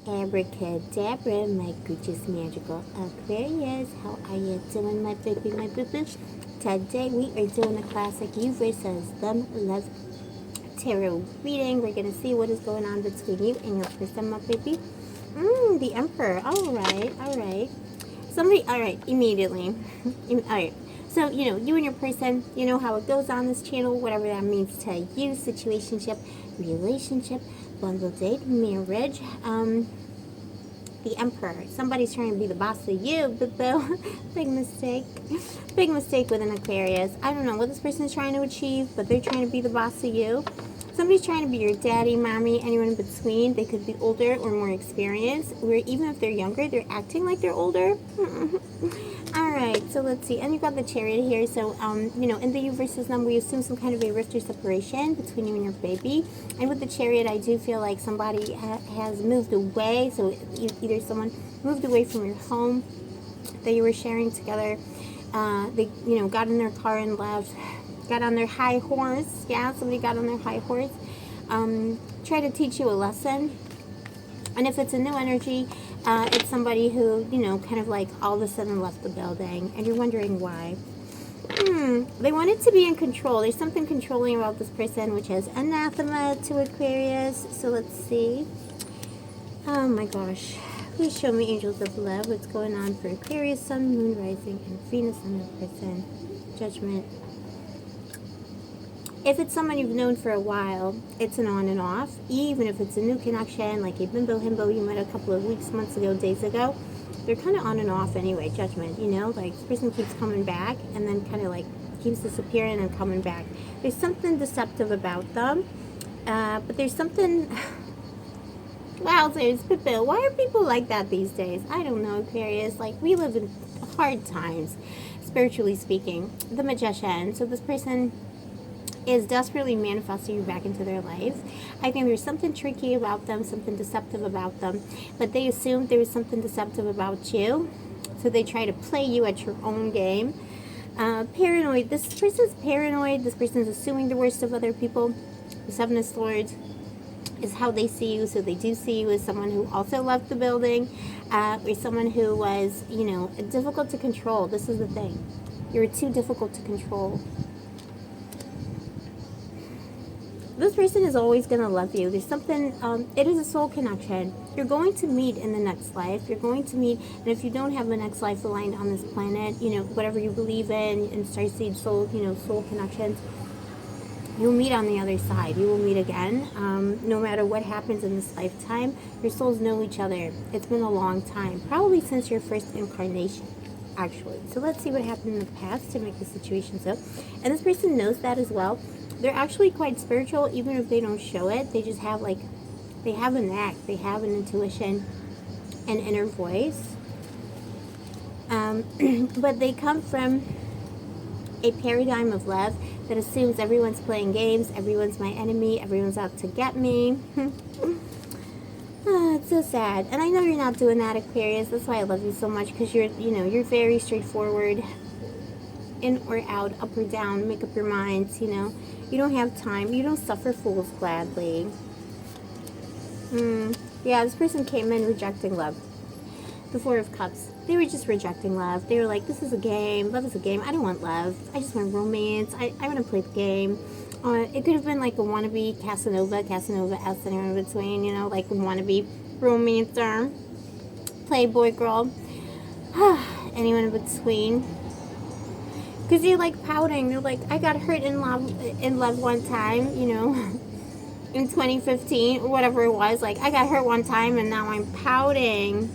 Abracadabra, my gorgeous magical Aquarius. How are you doing, my baby, my boo-boo? Today we are doing a classic you versus them love tarot reading. We're going to see what is going on between you and your person, my baby. The Emperor. All right. All right, immediately. All right. So, you and your person, you know how it goes on this channel, whatever that means to you, situationship, relationship, bundle date, marriage, the Emperor. Somebody's trying to be the boss of you, boo-boo. Big mistake. Big mistake with an Aquarius. I don't know what this person is trying to achieve, but they're trying to be the boss of you. Somebody's trying to be your daddy, mommy, anyone in between. They could be older or more experienced, where even if they're younger, they're acting like they're older. Alright, so let's see. And you've got the Chariot here. So, in the you versus them, we assume some kind of a rift or separation between you and your baby. And with the Chariot, I do feel like somebody has moved away. So, either someone moved away from your home that you were sharing together. They, got in their car and left. Got on their high horse. Yeah, somebody got on their high horse. Try to teach you a lesson. And if it's a new energy, it's somebody who, kind of like all of a sudden left the building. And you're wondering why. They wanted to be in control. There's something controlling about this person, which is anathema to Aquarius. So let's see. Oh my gosh. Please show me angels of love. What's going on for Aquarius, Sun, Moon, Rising, and Venus on their person. Judgment. If it's someone you've known for a while, it's an on and off. Even if it's a new connection, like a bimbo himbo you met a couple of weeks, months ago, days ago, they're kind of on and off anyway. Judgment, like this person keeps coming back and then kind of like keeps disappearing and coming back. There's something deceptive about them, but there's something. Wow, there's Pipil. Why are people like that these days? I don't know, Aquarius. Like, we live in hard times, spiritually speaking. The Magician. So this person is desperately manifesting you back into their life. I think there's something tricky about them, something deceptive about them, but they assumed there was something deceptive about you, so they try to play you at your own game. Paranoid. This person's paranoid. This person's assuming the worst of other people. The Seven of Swords is how they see you, so they do see you as someone who also left the building, or someone who was, difficult to control. This is the thing. You're too difficult to control. This person is always going to love you. There's something, it is a soul connection. You're going to meet in the next life. You're going to meet, and if you don't have the next life aligned on this planet, whatever you believe in starseed soul, soul connections, you'll meet on the other side. You will meet again. No matter what happens in this lifetime, your souls know each other. It's been a long time, probably since your first incarnation, actually. So let's see what happened in the past to make the situation so. And this person knows that as well. They're actually quite spiritual, even if they don't show it. They just have they have a knack. They have an intuition, an inner voice. But they come from a paradigm of love that assumes everyone's playing games, everyone's my enemy, everyone's out to get me. It's so sad. And I know you're not doing that, Aquarius. That's why I love you so much, because you're very straightforward. In or out, up or down, make up your minds, You don't have time. You don't suffer fools gladly. Yeah, this person came in rejecting love. The Four of Cups. They were just rejecting love. They were like, this is a game. Love is a game. I don't want love. I just want romance. I want to play the game. It could have been like a wannabe Casanova-esque, anyone in between, like a wannabe romancer, playboy girl, anyone in between. Because you're like pouting. You're like, I got hurt in love one time, in 2015 or whatever it was. Like, I got hurt one time and now I'm pouting.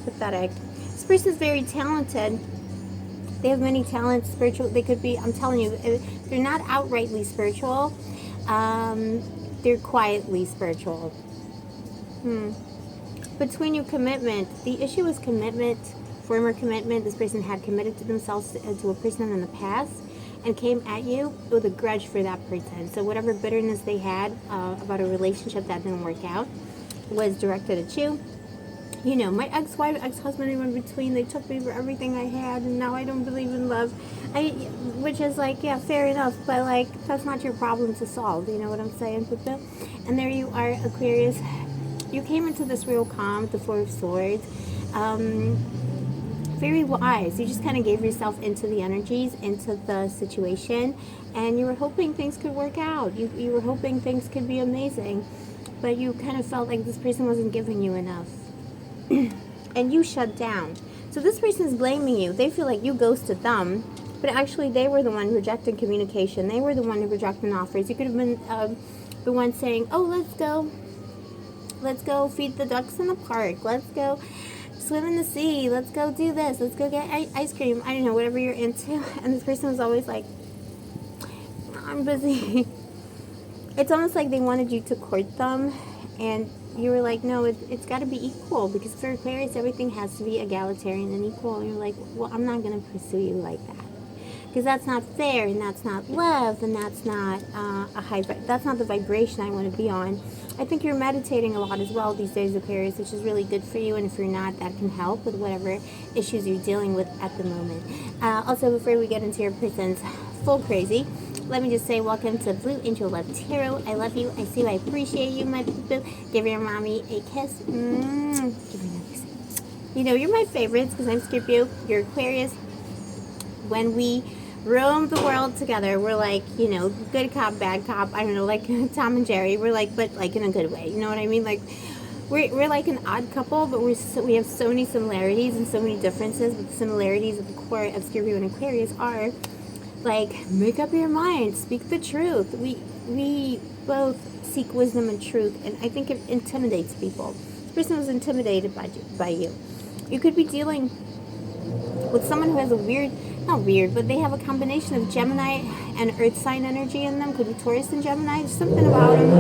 Pathetic. This person's very talented. They have many talents, spiritual. They could be, I'm telling you, they're not outrightly spiritual. They're quietly spiritual. Between you, commitment. The issue is commitment. Former commitment. This person had committed to themselves to a person in the past and came at you with a grudge for that person. So whatever bitterness they had about a relationship that didn't work out was directed at you. My ex-wife, ex-husband, and in between, they took me for everything I had, and now I don't believe in love. Which is like, yeah, fair enough, but like, that's not your problem to solve. You know what I'm saying, Pippa? And there you are, Aquarius. You came into this real calm, the Four of Swords. Very wise. You just kind of gave yourself into the energies, into the situation, and you were hoping things could work out. You were hoping things could be amazing, but you kind of felt like this person wasn't giving you enough. And you shut down. So this person is blaming you. They feel like you ghosted them, but actually they were the one rejecting communication. They were the one rejecting offers. You could have been the one saying, oh, let's go feed the ducks in the park. Let's go swim in the sea. Let's go do this. Let's go get ice cream. I don't know, whatever you're into. And this person was always like, I'm busy. It's almost like they wanted you to court them, and you were like, no, it's got to be equal, because for Aquarius, everything has to be egalitarian and equal. And you're like, well, I'm not going to pursue you like that, because that's not fair, and that's not love, and that's not that's not the vibration I want to be on. I think you're meditating a lot as well these days, Aquarius, which is really good for you. And if you're not, that can help with whatever issues you're dealing with at the moment. Also, before we get into your person's full crazy, let me just say welcome to Blue Angel Love Tarot. I love you. I see you. I appreciate you, my boo. Give your mommy a kiss. Give her another kiss. You know, you're my favorites because I'm Scorpio. You're Aquarius. When we roam the world together, we're like, you know, good cop, bad cop. I don't know, like Tom and Jerry. We're like, but like in a good way. You know what I mean? Like, we're like an odd couple, but we have so many similarities and so many differences. But the similarities at the core of Scorpio and Aquarius are, like, make up your mind, speak the truth. We both seek wisdom and truth, and I think it intimidates people. This person was intimidated by you. You could be dealing with someone who has a not weird, but they have a combination of Gemini and Earth sign energy in them. Could be Taurus and Gemini. There's something about them.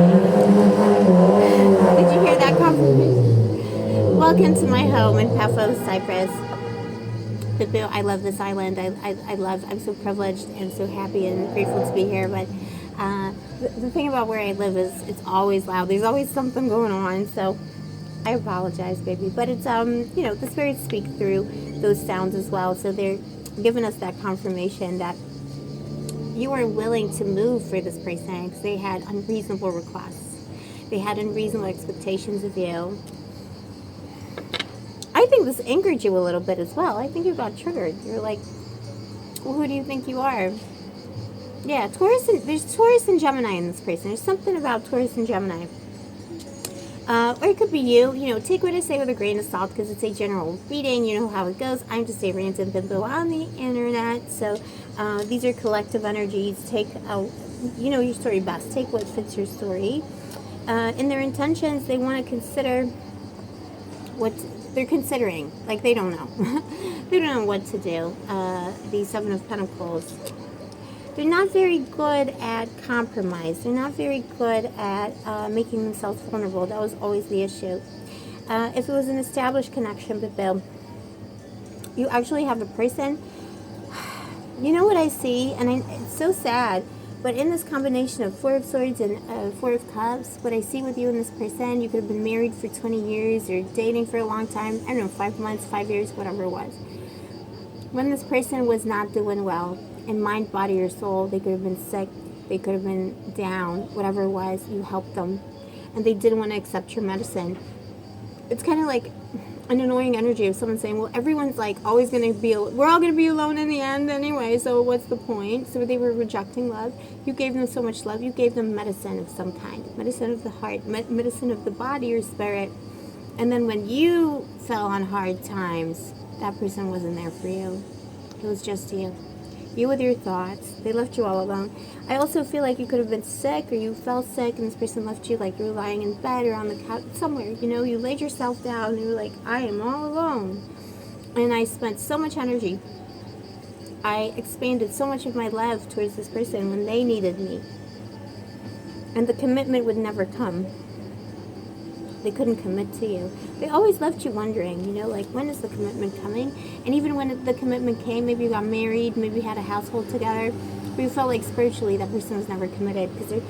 Did you hear that confirmation? Welcome to my home in Paphos, Cyprus. I love this island. I'm so privileged and so happy and grateful to be here. But the thing about where I live is it's always loud. There's always something going on. So I apologize, baby. But it's, you know, the spirits speak through those sounds as well. So they're giving us that confirmation that you are willing to move for this person, because they had unreasonable requests. They had unreasonable expectations of you. I think this angered you a little bit as well. I think you got triggered. You're like, well, who do you think you are? Yeah, there's Taurus and Gemini in this person. There's something about Taurus and Gemini. Or it could be you. You know, take what I say with a grain of salt, because it's a general reading. You know how it goes. I'm just a random bimbo on the internet. So these are collective energies. Take, you know your story best. Take what fits your story. In their intentions, they want to consider what they're considering. Like, they don't know. They don't know what to do. The Seven of Pentacles. They're not very good at compromise. They're not very good at making themselves vulnerable. That was always the issue. If it was an established connection, but Bill, you actually have a person. You know what I see? And it's so sad. But in this combination of Four of Swords and Four of Cups, what I see with you and this person, you could have been married for 20 years or dating for a long time. I don't know, 5 months, 5 years, whatever it was. When this person was not doing well, in mind, body, or soul, they could have been sick, they could have been down, whatever it was, you helped them. And they didn't want to accept your medicine. It's kind of like an annoying energy of someone saying, well, everyone's like always going to be, we're all going to be alone in the end anyway, so what's the point? So they were rejecting love. You gave them so much love. You gave them medicine of some kind, medicine of the heart, medicine of the body or spirit. And then when you fell on hard times, that person wasn't there for you. It was just you. You with your thoughts. They left you all alone. I also feel like you could have been sick, or you fell sick and this person left you, like you were lying in bed or on the couch somewhere. You know, you laid yourself down and you were like, I am all alone. And I spent so much energy. I expanded so much of my love towards this person when they needed me. And the commitment would never come. They couldn't commit to you. They always left you wondering, you know, like, when is the commitment coming? And even when the commitment came, maybe you got married, maybe you had a household together, but you felt like spiritually that person was never committed because they're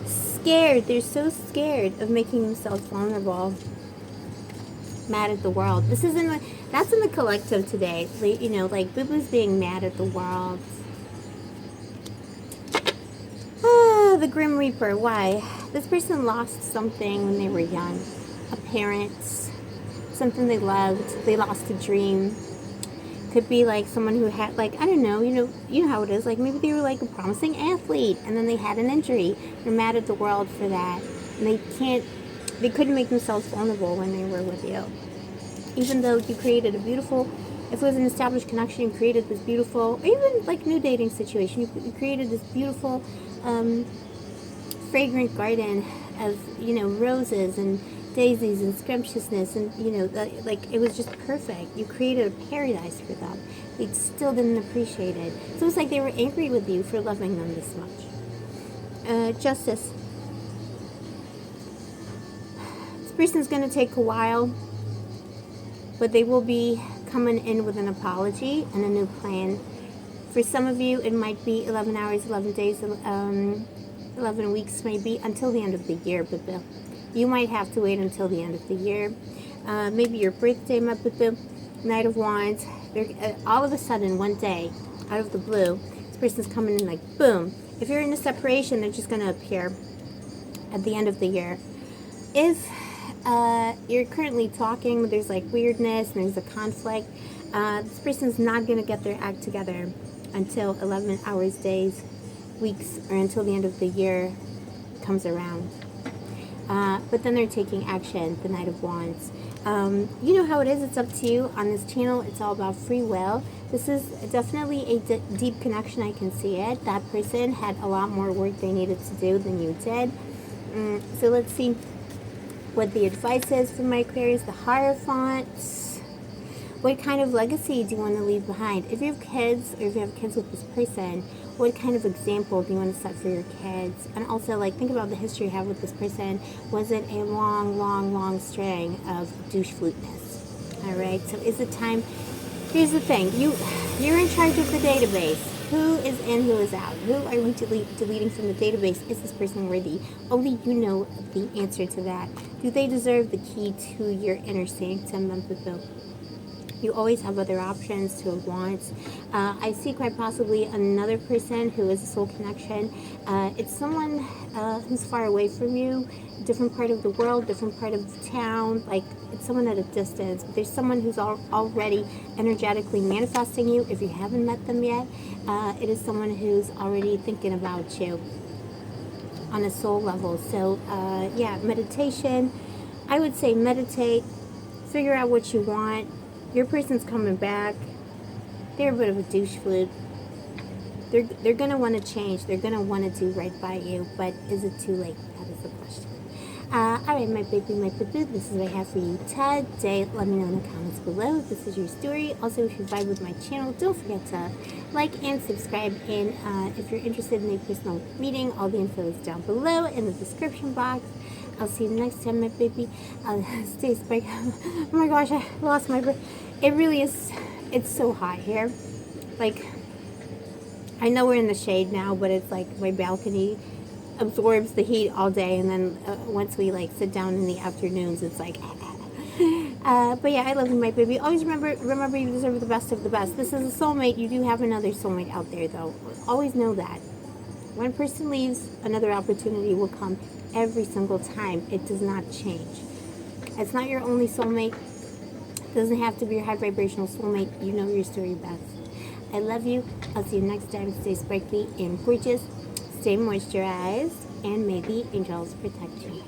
scared. They're so scared of making themselves vulnerable. Mad at the world. That's in the collective today. You know, like, Boo-Boo's being mad at the world. Ah, the Grim Reaper. Why? This person lost something when they were young. a parent, something they loved, they lost a dream. Could be like someone who had, like, I don't know, you know how it is, like maybe they were like a promising athlete and then they had an injury. They're mad at the world for that. And they couldn't make themselves vulnerable when they were with you. Even though you created a beautiful, if it was an established connection, you created this beautiful, or even like new dating situation, you created this beautiful, fragrant garden of, roses and daisies and scrumptiousness, and like it was just perfect. You created a paradise for them. They still didn't appreciate it. So it's like they were angry with you for loving them this much. Justice. This person's going to take a while, but they will be coming in with an apology and a new plan. For some of you, it might be 11 hours, 11 days, 11 weeks maybe, until the end of the year, but you might have to wait until the end of the year. Maybe your birthday, Knight of Wands. All of a sudden, one day, out of the blue, this person's coming in like, boom. If you're in a separation, they're just going to appear at the end of the year. If you're currently talking, there's like weirdness and there's a conflict, this person's not going to get their act together until 11 hours, days, weeks, or until the end of the year comes around. But then they're taking action, the Knight of Wands. You know how it is, it's up to you. On this channel, it's all about free will. This is definitely a deep connection, I can see it. That person had a lot more work they needed to do than you did. So let's see what the advice is for my Aquarius. The Hierophant. What kind of legacy do you want to leave behind? If you have kids, or if you have kids with this person, what kind of example do you want to set for your kids? And also, like, think about the history you have with this person. Was it a long, long, long string of douche fluteness? All right, so is it time? Here's the thing. You're in charge of the database. Who is in, who is out? Who are we deleting from the database? Is this person worthy? Only you know the answer to that. Do they deserve the key to your inner sanctum? You always have other options to want. I see quite possibly another person who is a soul connection. It's someone who's far away from you, different part of the world, different part of the town. Like, it's someone at a distance. But there's someone who's already energetically manifesting you. If you haven't met them yet, it is someone who's already thinking about you on a soul level. So, yeah, meditation. I would say meditate, figure out what you want. Your person's coming back. They're a bit of a douche flute. They're going to want to change. They're going to want to do right by you. But is it too late? That is the question. Alright, my baby, my boo-boo, this is what I have for you today. Let me know in the comments below if this is your story. Also, if you vibe with my channel, don't forget to like and subscribe. And if you're interested in a personal reading, all the info is down below in the description box. I'll see you next time, my baby. Stay spiked. Oh my gosh, I lost my breath. It really is, it's so hot here. Like, I know we're in the shade now, but it's like my balcony absorbs the heat all day, and then once we like sit down in the afternoons, it's like but yeah, I love you, my baby. Always remember you deserve the best of the best. This is a soulmate. You do have another soulmate out there, though. Always know that one person leaves, another opportunity will come every single time. It does not change. It's not your only soulmate. It doesn't have to be your high vibrational soulmate. You know your story best. I love you. I'll see you next time. Stay sparkly and gorgeous. Stay moisturized, and may the angels protect you.